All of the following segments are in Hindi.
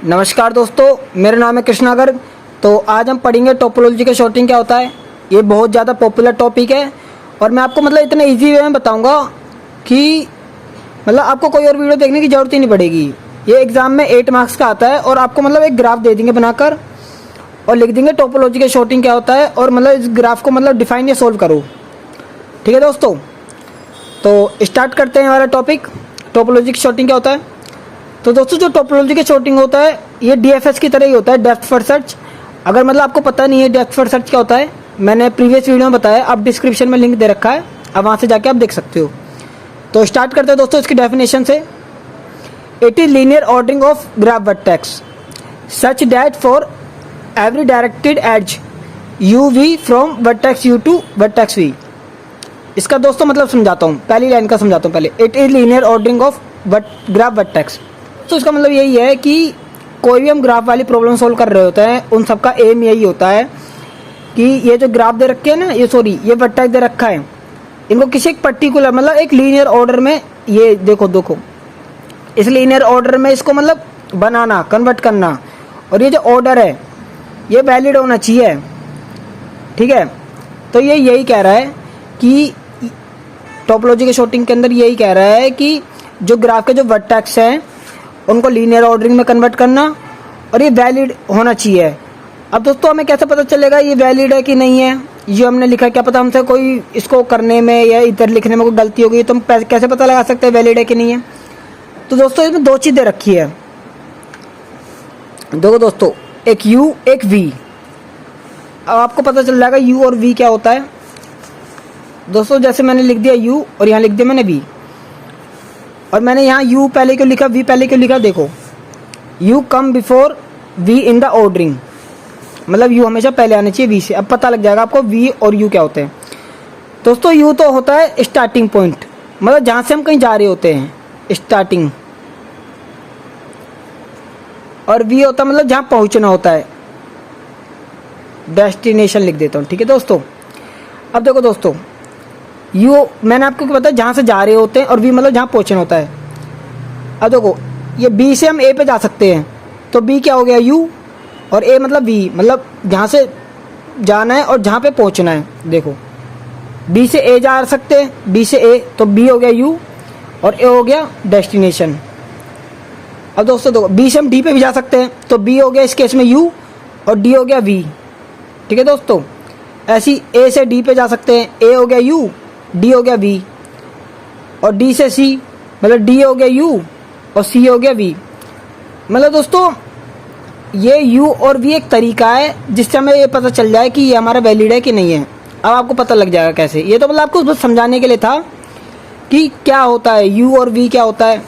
नमस्कार दोस्तों, मेरा नाम है कृष्णागर। तो आज हम पढ़ेंगे टोपोलॉजी का शॉर्टिंग क्या होता है। ये बहुत ज़्यादा पॉपुलर टॉपिक है और मैं आपको इतने इजी वे में बताऊंगा कि आपको कोई और वीडियो देखने की ज़रूरत ही नहीं पड़ेगी। ये एग्ज़ाम में 8 मार्क्स का आता है और आपको एक ग्राफ दे देंगे बनाकर और लिख देंगे टोपोलॉजी का शॉर्टिंग क्या होता है और इस ग्राफ को डिफाइन या सोल्व करो। ठीक है दोस्तों, तो स्टार्ट करते हैं हमारा टॉपिक, टोपोलॉजी की शॉर्टिंग क्या होता है। तो दोस्तों, जो टोपोलॉजी का शॉर्टिंग होता है ये डीएफएस की तरह ही होता है, डेप्थ फर्स्ट सर्च। अगर आपको पता नहीं है डेप्थ फर्स्ट सर्च क्या होता है, मैंने प्रीवियस वीडियो में बताया, आप डिस्क्रिप्शन में लिंक दे रखा है, अब वहाँ से जाके आप देख सकते हो। तो स्टार्ट करते हैं दोस्तों इसकी डेफिनेशन से। It is linear ordering of graph vertex such that for every directed edge u v from vertex u to vertex v. इसका दोस्तों समझाता हूँ, पहली लाइन का समझाता हूँ पहले। It is linear ordering of graph vertex. तो इसका यही है कि कोई भी हम ग्राफ वाली प्रॉब्लम सॉल्व कर रहे होते हैं, उन सबका एम यही होता है कि ये जो ग्राफ दे रखे हैं ना, ये वर्टेक्स दे रखा है, इनको किसी एक पर्टिकुलर एक लीनियर ऑर्डर में, ये देखो इस लीनियर ऑर्डर में इसको बनाना, कन्वर्ट करना। और ये जो ऑर्डर है ये वैलिड होना चाहिए। ठीक है, तो ये यही कह रहा है कि टोपोलॉजी के शॉर्टिंग के अंदर यही कह रहा है कि जो ग्राफ के जो वर्टेक्स हैं उनको लीनियर ऑर्डरिंग में कन्वर्ट करना और ये वैलिड होना चाहिए। अब दोस्तों, हमें कैसे पता चलेगा ये वैलिड है कि नहीं है। ये हमने लिखा है, क्या पता हमसे कोई इसको करने में या इधर लिखने में कोई गलती हो गई, तो हम कैसे पता लगा सकते हैं वैलिड है कि नहीं है। तो दोस्तों, इसमें दो चीज़ें रखी है, देखो दोस्तों, एक यू एक वी। अब आपको पता चल जाएगा यू और वी क्या होता है। दोस्तों, जैसे मैंने लिख दिया यू और यहाँ लिख दिया मैंने वी, और मैंने यहाँ u पहले क्यों लिखा, v पहले क्यों लिखा, देखो u come before v in the ordering, u हमेशा पहले आना चाहिए v से। अब पता लग जाएगा आपको v और u क्या होते हैं। दोस्तों, u तो होता है स्टार्टिंग पॉइंट, जहाँ से हम कहीं जा रहे होते हैं, स्टार्टिंग। और v होता है जहाँ पहुँचना होता है, डेस्टिनेशन लिख देता हूँ। ठीक है दोस्तों, अब देखो दोस्तों, यू मैंने आपको क्या बताया, जहाँ से जा रहे होते हैं, और वी जहाँ पहुँचना होता है। अब देखो, ये बी से हम ए पे जा सकते हैं, तो बी क्या हो गया यू, और ए वी, जहाँ से जाना है और जहाँ पे पहुँचना है। देखो, बी से ए जा सकते हैं, बी से ए, तो बी हो गया यू और ए हो गया डेस्टिनेशन। अब दोस्तों देखो, बी से हम डी पे भी जा सकते हैं, तो बी हो गया इस केस में यू और डी हो गया वी। ठीक है दोस्तों, ऐसी ए से डी पे जा सकते हैं, ए हो गया यू, डी हो गया वी, और डी से सी, डी हो गया यू और सी हो गया वी। दोस्तों, ये यू और वी एक तरीका है जिससे हमें ये पता चल जाए कि ये हमारा वैलिड है कि नहीं है। अब आपको पता लग जाएगा कैसे, ये तो आपको बस समझाने के लिए था कि क्या होता है यू और वी क्या होता है।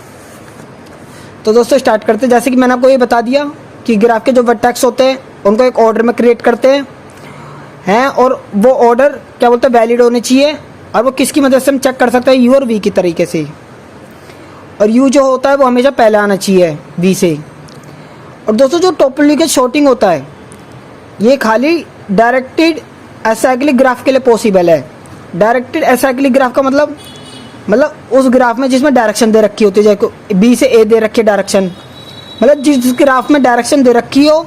तो दोस्तों, स्टार्ट करते हैं। जैसे कि मैंने आपको ये बता दिया कि ग्राफ के जो वर्टेक्स होते हैं उनको एक ऑर्डर में क्रिएट करते हैं और वो ऑर्डर क्या बोलते हैं, वैलिड होने चाहिए। और वो किसकी मदद से हम चेक कर सकते हैं, यू और वी की तरीके से। और यू जो होता है वो हमेशा पहले आना चाहिए वी से। और दोस्तों, जो टोपोलॉजी का शॉर्टिंग होता है ये खाली डायरेक्टेड एसाइक्लिक ग्राफ के लिए पॉसिबल है। डायरेक्टेड एसाइक्लिक ग्राफ का मतलब उस ग्राफ में जिसमें डायरेक्शन दे रखी होती है, जैसे बी से ए दे रखी है डायरेक्शन, जिस ग्राफ में डायरेक्शन दे रखी हो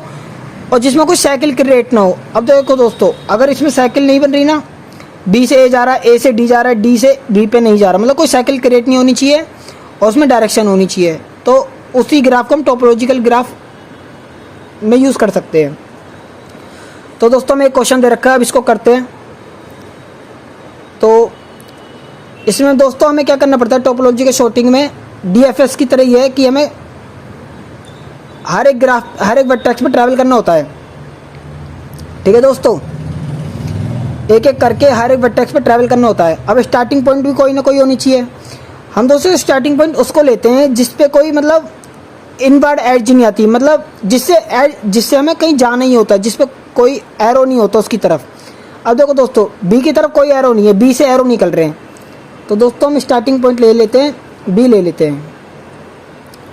और जिसमें कोई साइकिल क्रिएट ना हो। अब देखो दोस्तों, अगर इसमें साइकिल नहीं बन रही ना, बी से ए जा रहा है, ए से डी जा रहा है, डी से बी पे नहीं जा रहा, कोई साइकिल क्रिएट नहीं होनी चाहिए और उसमें डायरेक्शन होनी चाहिए, तो उसी ग्राफ को हम टोपोलॉजिकल ग्राफ में यूज़ कर सकते हैं। तो दोस्तों, हमें एक क्वेश्चन दे रखा है, अब इसको करते हैं। तो इसमें दोस्तों हमें क्या करना पड़ता है, टोपोलॉजी के शॉर्टिंग में डीएफएस की तरह ही है कि हमें हर एक वर्टेक्स में ट्रैवल करना होता है। ठीक है दोस्तों, एक एक करके हर एक वर्टेक्स पे ट्रैवल करना होता है। अब स्टार्टिंग पॉइंट भी कोई ना कोई होनी चाहिए। हम दोस्तों स्टार्टिंग पॉइंट उसको लेते हैं जिस पे कोई इनवर्ड एज नहीं आती, जिससे हमें कहीं जाना ही होता है, जिस पे कोई एरो नहीं होता उसकी तरफ। अब देखो दोस्तों, बी की तरफ कोई एरो नहीं है, बी से एरो निकल रहे हैं, तो दोस्तों हम स्टार्टिंग पॉइंट ले लेते हैं, बी ले लेते हैं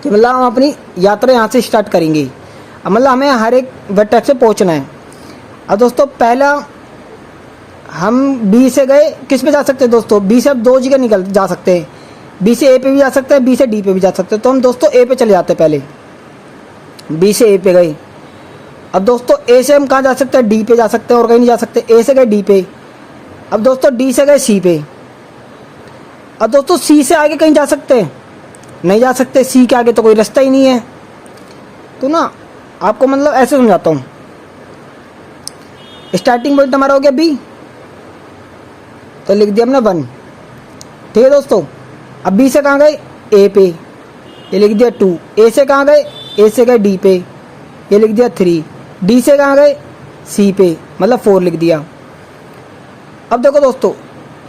कि हम अपनी यात्रा यहाँ से स्टार्ट करेंगे। अब हमें हर एक वर्टेक्स से पहुँचना है। अब दोस्तों, पहला हम बी से गए, किस पे जा सकते हैं दोस्तों, बी से अब दो जगह निकल जा सकते हैं, बी से ए पे भी जा सकते हैं, बी से डी पे भी जा सकते हैं। तो हम दोस्तों ए पे चले जाते हैं पहले। बी से ए पे गए। अब दोस्तों ए से हम कहाँ जा सकते हैं, डी पे जा सकते हैं, और कहीं नहीं जा सकते। ए से गए डी पे। अब दोस्तों डी से गए सी पे। अब दोस्तों सी से आगे कहीं जा सकते हैं, नहीं जा सकते। सी के आगे तो कोई रास्ता ही नहीं है। तो ना आपको मतलब ऐसे समझाता हूँ। स्टार्टिंग पॉइंट हमारा हो गया बी, तो लिख दिया हमने 1। ठीक है दोस्तों। अब बी से कहाँ गए, ए पे, ये लिख दिया 2। ए से कहाँ गए, ए से गए डी पे, ये लिख दिया 3। डी से कहाँ गए, सी पे, मतलब 4 लिख दिया। अब देखो दोस्तों,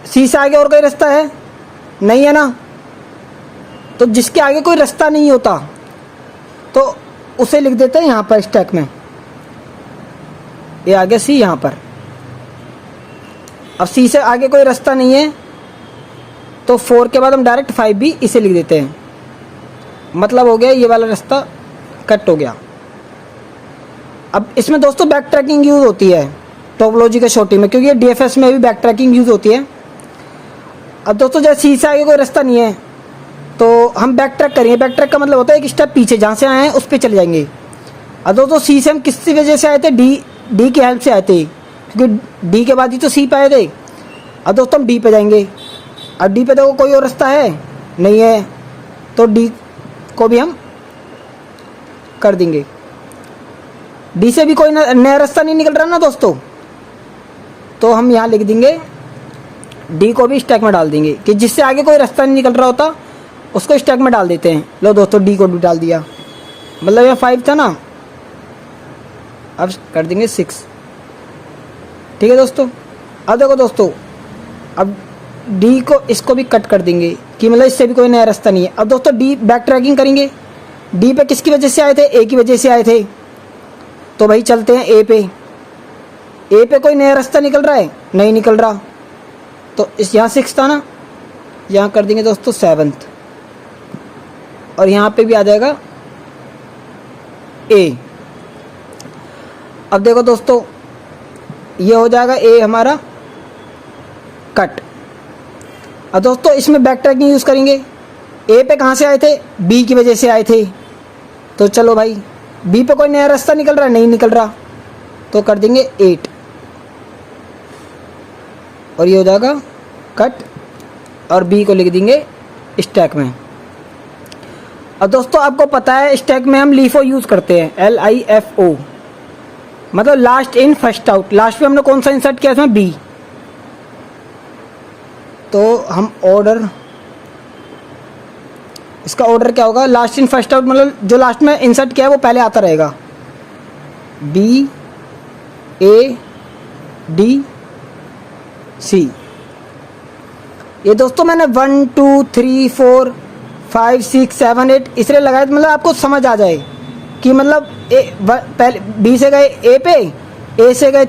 सी से आगे और कोई रास्ता है नहीं है ना, तो जिसके आगे कोई रास्ता नहीं होता तो उसे लिख देते हैं यहाँ पर स्टैक में। ये आ गया सी यहाँ पर। अब सी से आगे कोई रास्ता नहीं है तो 4 के बाद हम डायरेक्ट 5 भी इसे लिख देते हैं। मतलब हो गया ये वाला रास्ता कट हो गया। अब इसमें दोस्तों बैक ट्रैकिंग यूज़ होती है टोपोलॉजी के छोटी में, क्योंकि डीएफएस में भी बैक ट्रैकिंग यूज़ होती है। अब दोस्तों जैसे सी से आगे कोई रास्ता नहीं है तो हम बैक ट्रैक करेंगे। बैक ट्रैक का मतलब होता है एक स्टेप पीछे, जहाँ से आए हैं उस पर चले जाएंगे। अब दोस्तों सी से हम किस वजह से आए थे, डी की हेल्प से आए थे, क्योंकि डी के बाद ही तो सी पे आए थे। अब दोस्तों हम डी पे जाएंगे। अब डी पे देखो कोई और रास्ता है नहीं है, तो डी को भी हम कर देंगे। डी से भी कोई नया रास्ता नहीं निकल रहा ना दोस्तों, तो हम यहाँ लिख देंगे, डी को भी स्टैक में डाल देंगे कि जिससे आगे कोई रास्ता नहीं निकल रहा होता उसको स्टैक में डाल देते हैं। लो दोस्तों डी को भी डाल दिया, मतलब ये 5 था ना, अब कर देंगे 6। ठीक है दोस्तों। अब देखो दोस्तों, अब डी को इसको भी कट कर देंगे कि मतलब इससे भी कोई नया रास्ता नहीं है। अब दोस्तों डी बैक ट्रैकिंग करेंगे। डी पे किसकी वजह से आए थे, ए की वजह से आए थे, तो भाई चलते हैं ए पे। ए पे कोई नया रास्ता निकल रहा है, नहीं निकल रहा, तो इस यहाँ 6 था ना, यहाँ कर देंगे दोस्तों 7th, और यहाँ पे भी आ जाएगा ए। अब देखो दोस्तों ये हो जाएगा ए हमारा कट। अब दोस्तों इसमें बैक ट्रैकिंग यूज़ करेंगे। ए पे कहाँ से आए थे, बी की वजह से आए थे, तो चलो भाई बी पे कोई नया रास्ता निकल रहा है, नहीं निकल रहा, तो कर देंगे 8, और ये हो जाएगा कट, और बी को लिख देंगे स्टैक में। अब दोस्तों आपको पता है स्टैक में हम LIFO यूज़ करते हैं, LIFO, मतलब last in first out. Last में हमने कौन सा इंसर्ट किया इसमें, बी, तो हम ऑर्डर, इसका ऑर्डर क्या होगा, लास्ट इन फर्स्ट आउट, मतलब जो लास्ट में इंसर्ट किया है वो पहले आता रहेगा, बी ए डी सी। ये दोस्तों मैंने 1 2 3 4 5 6 7 8 इसलिए लगाया, मतलब आपको समझ आ जाए कि मतलब पहले बी से गए ए पे, ए से गए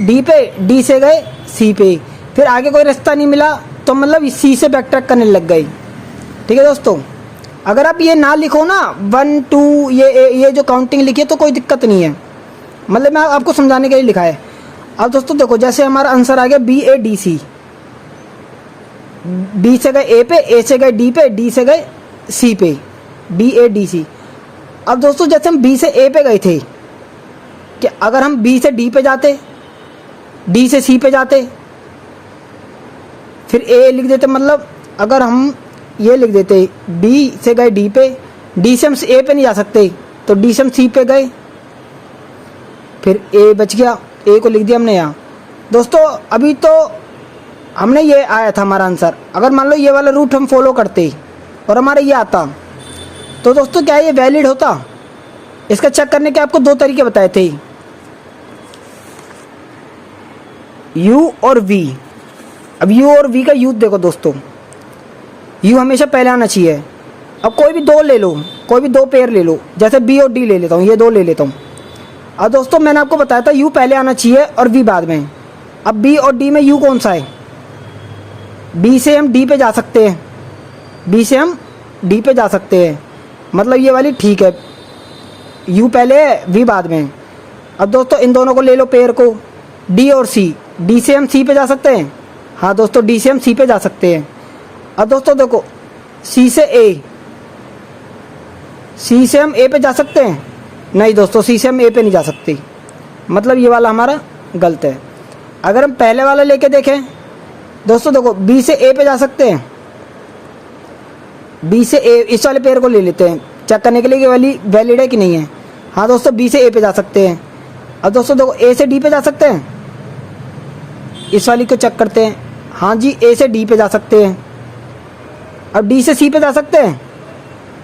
डी पे, डी से गए सी पे, फिर आगे कोई रास्ता नहीं मिला तो मतलब सी से बैक ट्रैक करने लग गए। ठीक है दोस्तों। अगर आप ये ना लिखो ना 1 2 ये जो काउंटिंग लिखी है तो कोई दिक्कत नहीं है, मतलब मैं आपको समझाने के लिए लिखा है। अब दोस्तों देखो जैसे हमारा आंसर आ गया B A D C, B से गए ए पे, ए से गए डी पे, डी से गए सी पे, बी ए डी सी। अब दोस्तों जैसे हम बी से ए पे गए थे, कि अगर हम बी से डी पे जाते, डी से सी पे जाते, फिर ए लिख देते, मतलब अगर हम ये लिख देते बी से गए डी पे, डी से हम ए पे नहीं जा सकते तो डी से हम सी पे गए, फिर ए बच गया, ए को लिख दिया हमने यहाँ। दोस्तों अभी तो हमने ये आया था हमारा आंसर, अगर मान लो ये वाला रूट हम फॉलो करते और हमारा ये आता तो दोस्तों क्या ये वैलिड होता। इसका चेक करने के आपको 2 तरीके बताए थे, यू और वी। अब यू और वी का यूज देखो दोस्तों, यू हमेशा पहले आना चाहिए। अब कोई भी 2 ले लो, कोई भी 2 पेयर ले लो, जैसे बी और डी ले लेता हूँ, ये 2 ले लेता हूँ। अब दोस्तों मैंने आपको बताया था यू पहले आना चाहिए और वी बाद में। अब बी और डी में यू कौन सा है, बी से हम डी पे जा सकते हैं, बी से हम डी पे जा सकते हैं, मतलब ये वाली ठीक है, यू पहले है वी बाद में। अब दोस्तों इन दोनों को ले लो पेयर को, डी और सी, डी से हम सी पे जा सकते हैं, हाँ दोस्तों डी से हम सी पे जा सकते हैं। अब दोस्तों देखो सी से ए, सी से हम ए पे जा सकते हैं, नहीं दोस्तों, सी से हम ए पे नहीं जा सकते, मतलब ये वाला हमारा गलत है। अगर हम पहले वाला लेके देखें दोस्तों, देखो बी से ए पे जा सकते हैं, बी से ए, इस वाले पेयर को ले लेते हैं चेक करने के लिए कि वाली वैलिड है कि नहीं है। हाँ दोस्तों, बी से ए पे जा सकते हैं। अब दोस्तों देखो ए से डी पे जा सकते हैं, इस वाली को चेक करते हैं। हाँ जी, ए से डी पे जा सकते हैं। अब डी से सी पे जा सकते हैं,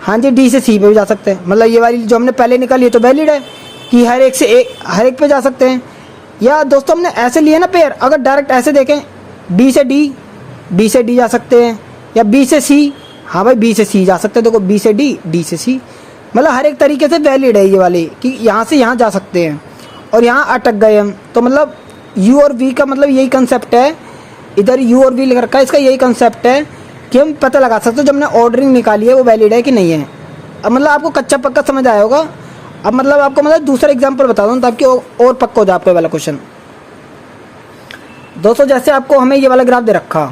हाँ जी डी से सी पे भी जा सकते हैं। मतलब ये वाली जो हमने पहले निकाली है तो वैलिड है कि हर एक पे जा सकते हैं। या दोस्तों हमने ऐसे लिए ना पेयर, अगर डायरेक्ट ऐसे देखें बी से डी, डी से डी जा सकते हैं, या बी से सी, हाँ भाई बी से सी जा सकते हैं। देखो बी से डी, डी से सी, मतलब हर एक तरीके से वैलिड है ये वाले कि यहाँ से यहाँ जा सकते हैं। और यहाँ अटक गए हम, तो मतलब यू और वी का मतलब यही कंसेप्ट है, इधर यू और वी लिख रखा है, इसका यही कंसेप्ट है कि हम पता लगा सकते हैं जो हमने ऑर्डरिंग निकाली है वो वैलिड है कि नहीं है। अब मतलब आपको कच्चा पक्का समझ आया होगा। अब मतलब आपको मतलब दूसरा एग्जांपल बता दूँ ताकि और पक्का हो जाए आपको वाला क्वेश्चन। दोस्तों जैसे आपको हमें ये वाला ग्राफ दे रखा,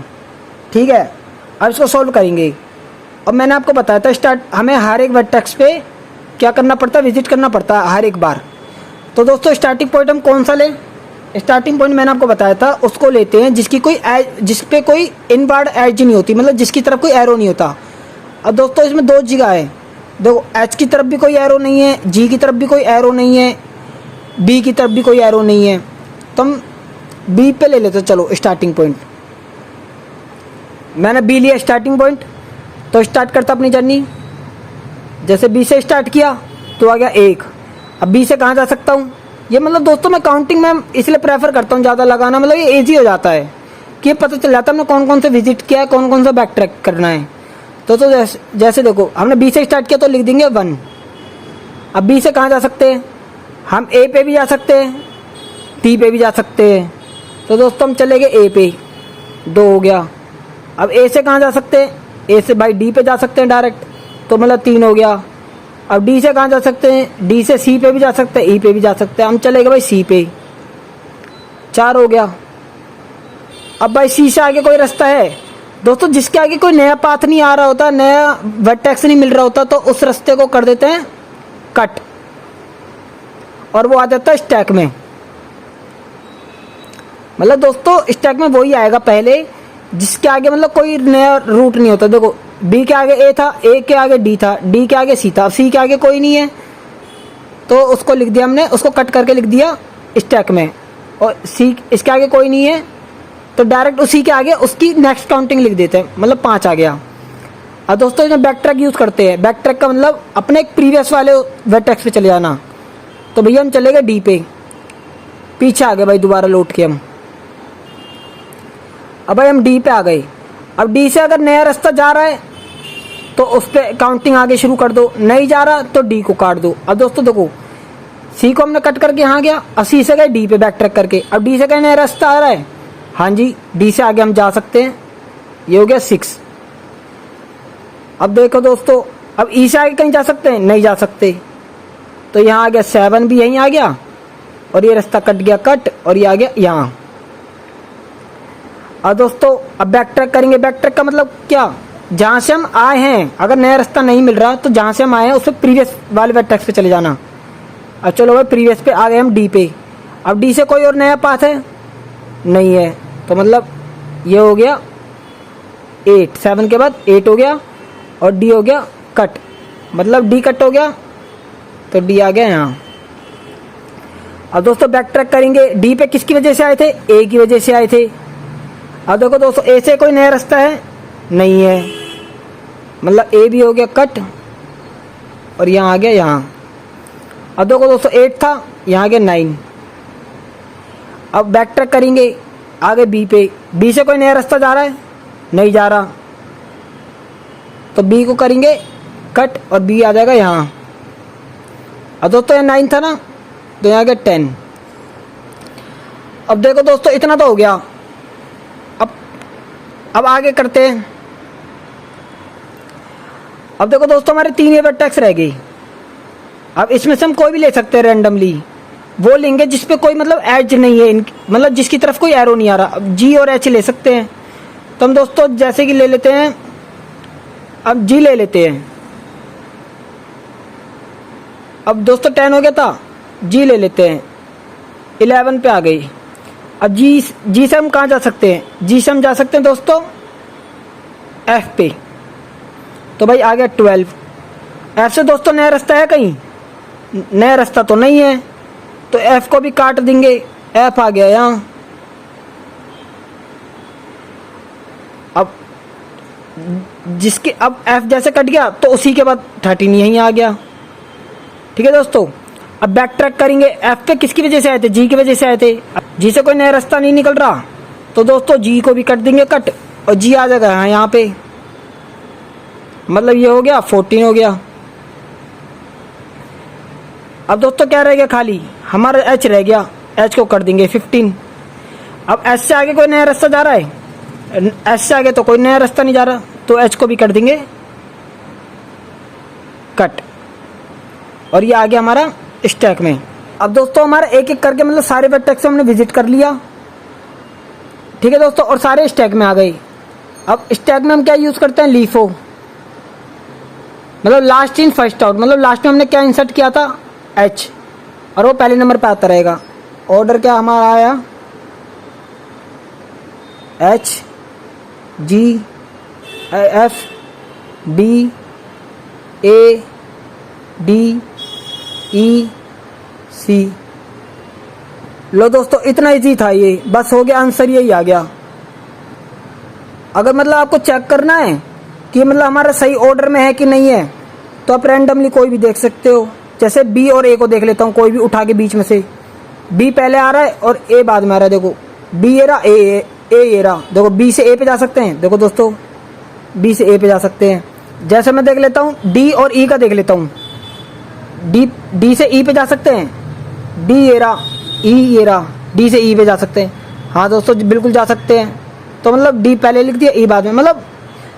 ठीक है, अब इसको सॉल्व करेंगे। अब मैंने आपको बताया था हमें हर एक वर्टेक्स पे क्या करना पड़ता है, विजिट करना पड़ता है हर एक बार। तो दोस्तों स्टार्टिंग पॉइंट हम कौन सा लें? स्टार्टिंग पॉइंट मैंने आपको बताया था उसको लेते हैं जिस पे कोई इनवर्ड एज नहीं होती, मतलब जिसकी तरफ कोई एरो नहीं होता। अब दोस्तों इसमें दो जगह है, देखो एच की तरफ भी कोई एरो नहीं है, जी की तरफ भी कोई एरो नहीं है, बी की तरफ भी कोई एरो नहीं है। तो हम बी पे ले लेते, चलो स्टार्टिंग पॉइंट। मैंने बी लिया स्टार्टिंग पॉइंट, तो स्टार्ट करता अपनी जर्नी। जैसे बी से स्टार्ट किया तो आ गया 1। अब बी से कहाँ जा सकता हूँ? ये मतलब दोस्तों मैं काउंटिंग में इसलिए प्रेफर करता हूँ ज़्यादा लगाना, मतलब ये ईजी हो जाता है कि ये पता चल जाता है हमने कौन कौन से विजिट किया है, कौन कौन सा बैक ट्रैक करना है। तो जैसे देखो हमने बी से स्टार्ट किया तो लिख देंगे 1। अब बी से कहाँ जा सकते हैं? हम ए पे भी जा सकते हैं, डी पे भी जा सकते हैं। तो दोस्तों हम चले गए ए पे, 2 हो गया। अब ए से कहाँ जा सकते हैं? ए से भाई डी पे जा सकते हैं डायरेक्ट, तो मतलब 3 हो गया। अब डी से कहाँ जा सकते हैं? डी से सी पे भी जा सकते हैं, ई पे भी जा सकते हैं। हम चले गए भाई सी पे, 4 हो गया। अब भाई सी से आगे कोई रास्ता है दोस्तों? जिसके आगे कोई नया पाथ नहीं आ रहा होता, नया वर्टेक्स नहीं मिल रहा होता, तो उस रास्ते को कर देते हैं कट, और वो आ जाता है स्टैक में। मतलब दोस्तों स्टैक में वही आएगा पहले जिसके आगे मतलब कोई नया रूट नहीं होता। देखो बी के आगे ए था, ए के आगे डी था, डी के आगे सी था, सी के आगे कोई नहीं है तो उसको लिख दिया हमने, उसको कट करके लिख दिया स्टैक में। और सी इसके आगे कोई नहीं है तो डायरेक्ट उसी के आगे उसकी नेक्स्ट काउंटिंग लिख देते हैं, मतलब 5 आ गया। अब दोस्तों इसमें बैक ट्रैक यूज़ करते हैं। बैक ट्रैक का मतलब अपने प्रीवियस वाले वर्टेक्स पे चले जाना। तो भैया हम चले गए डी पे, पीछे आ गए भाई दोबारा लौट के हम। अब भाई हम डी पे आ गए। अब डी से अगर नया रास्ता जा रहा है तो उस पर काउंटिंग आगे शुरू कर दो, नहीं जा रहा तो डी को काट दो। अब दोस्तों देखो सी को हमने कट करके यहाँ गया, अब सी से गए डी पे बैक ट्रैक करके। अब डी से कहीं नया रास्ता आ रहा है, हाँ जी डी से आगे हम जा सकते हैं, ये हो गया 6। अब देखो दोस्तों अब ई से आगे कहीं जा सकते हैं? नहीं जा सकते, तो यहाँ आ गया 7 भी यहीं आ गया, और ये रास्ता कट गया कट, और ये आ गया यहाँ। और दोस्तों अब बैक ट्रैक करेंगे। बैक ट्रैक का मतलब क्या? जहाँ से हम आए हैं अगर नया रास्ता नहीं मिल रहा तो जहाँ से हम आए हैं उस पर प्रीवियस वाले वर्टेक्स पे चले जाना। अब चलो भाई प्रीवियस पे आ गए हम डी पे। अब डी से कोई और नया पाथ है? नहीं है, तो मतलब ये हो गया 8, 7 के बाद 8 हो गया, और डी हो गया कट, मतलब डी कट हो गया तो डी आ गया यहाँ। अब दोस्तों बैक ट्रैक करेंगे। डी पे किसकी वजह से आए थे? ए की वजह से आए थे। अब देखो दोस्तों ए से कोई नया रास्ता है? नहीं है, मतलब ए भी हो गया कट, और यहाँ आ गया यहाँ। अब देखो दोस्तों 8 था, यहाँ आ गया 9। अब बैक ट्रैक करेंगे, आगे बी पे। बी से कोई नया रास्ता जा रहा है? नहीं जा रहा, तो बी को करेंगे कट, और बी आ जाएगा यहाँ। अब दोस्तों ये 9 था ना, तो यहाँ आ गया 10। अब देखो दोस्तों इतना तो हो गया। अब आगे करते हैं। अब देखो दोस्तों हमारे 3 वर्टेक्स रह गई। अब इसमें से हम कोई भी ले सकते हैं रैंडमली, वो लेंगे जिस पे कोई मतलब एज नहीं है, मतलब जिसकी तरफ कोई एरो नहीं आ रहा। अब जी और एच ले सकते हैं, तो हम दोस्तों जैसे कि ले लेते हैं, अब जी ले लेते हैं। अब दोस्तों 10 हो गया था, जी ले लेते हैं, 11 पे आ गई। अब जी से हम कहाँ जा सकते हैं? जी से हम जा सकते हैं दोस्तों एफ पे, तो भाई आ गया 12। एफ से दोस्तों नया रास्ता है कहीं? नया रास्ता तो नहीं है, तो एफ को भी काट देंगे, एफ आ गया यहाँ। अब जिसके अब एफ जैसे कट गया तो उसी के बाद 13 यहीं आ गया। ठीक है दोस्तों, अब बैक ट्रैक करेंगे। एफ पे किसकी वजह से आए थे? जी की वजह से आए थे। जी से कोई नया रास्ता नहीं निकल रहा, तो दोस्तों जी को भी कट देंगे कट, और जी आ जाएगा यहाँ पे। मतलब ये हो गया 14 हो गया। अब दोस्तों क्या रह गया खाली? हमारा एच रह गया, एच को कर देंगे 15। अब एच से आगे कोई नया रास्ता जा रहा है? एच से आगे तो कोई नया रास्ता नहीं जा रहा, तो एच को भी कर देंगे कट, और ये आ गया हमारा स्टैक में। अब दोस्तों हमारा एक एक करके मतलब सारे वर्टेक्स हमने विजिट कर लिया। ठीक है दोस्तों, और सारे स्टैक में आ गए। अब स्टैक में हम क्या यूज करते हैं? लीफो, मतलब लास्ट इन फर्स्ट आउट। मतलब लास्ट में हमने क्या इंसर्ट किया था? एच, और वो पहले नंबर पे आता रहेगा। ऑर्डर क्या हमारा आया? H, ji, F, B, A, D, ई, सी। लो दोस्तों, इतना इजी था ये, बस हो गया, आंसर यही आ गया। अगर मतलब आपको चेक करना है कि मतलब हमारा सही ऑर्डर में है कि नहीं है, तो आप रैंडमली कोई भी देख सकते हो। जैसे बी और ए को देख लेता हूँ, कोई भी उठा के बीच में से। बी पहले आ रहा है और ए बाद में आ रहा है। देखो बी ये रहा, ए ये रहा। देखो बी से ए पे जा सकते हैं। देखो दोस्तों, बी से ए पे जा सकते हैं। जैसे मैं देख लेता हूँ डी और ई का देख लेता हूँ। डी से ई पे जा सकते हैं, डी ये रहा, ई ये रहा, डी से ई पे जा सकते हैं। हाँ दोस्तों बिल्कुल जा सकते हैं। तो मतलब डी पहले लिख दिया, ई बाद में। मतलब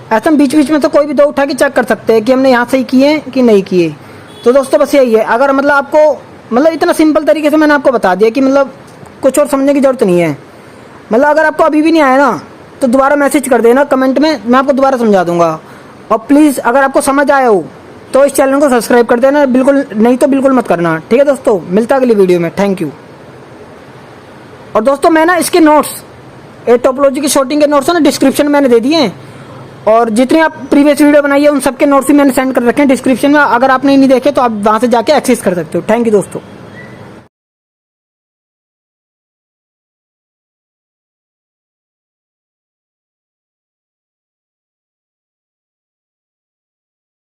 ऐसा हम बीच बीच में तो कोई भी दो उठा के चेक कर सकते हैं कि हमने यहाँ सही किए कि नहीं किए। तो दोस्तों बस यही है। अगर मतलब आपको मतलब इतना सिंपल तरीके से मैंने आपको बता दिया कि मतलब कुछ और समझने की जरूरत नहीं है। मतलब अगर आपको अभी भी नहीं आया ना, तो दोबारा मैसेज कर देना कमेंट में, मैं आपको दोबारा समझा दूंगा। और प्लीज़ अगर आपको समझ आया हो तो इस चैनल को सब्सक्राइब कर देना, बिल्कुल नहीं तो बिल्कुल मत करना। ठीक है दोस्तों, मिलता है अगली वीडियो में। Thank you. और दोस्तों मैं ना इसके नोट्स, ए टोपोलॉजी की शॉर्टिंग के नोट्स है ना, डिस्क्रिप्शन में मैंने दे दिए हैं। और जितनी आप प्रीवियस वीडियो बनाई है उन सबके नोट्स भी मैंने सेंड कर रखे हैं डिस्क्रिप्शन में। अगर आपने नहीं देखे तो आप वहाँ से जाके एक्सेस कर सकते हो। थैंक यू दोस्तों।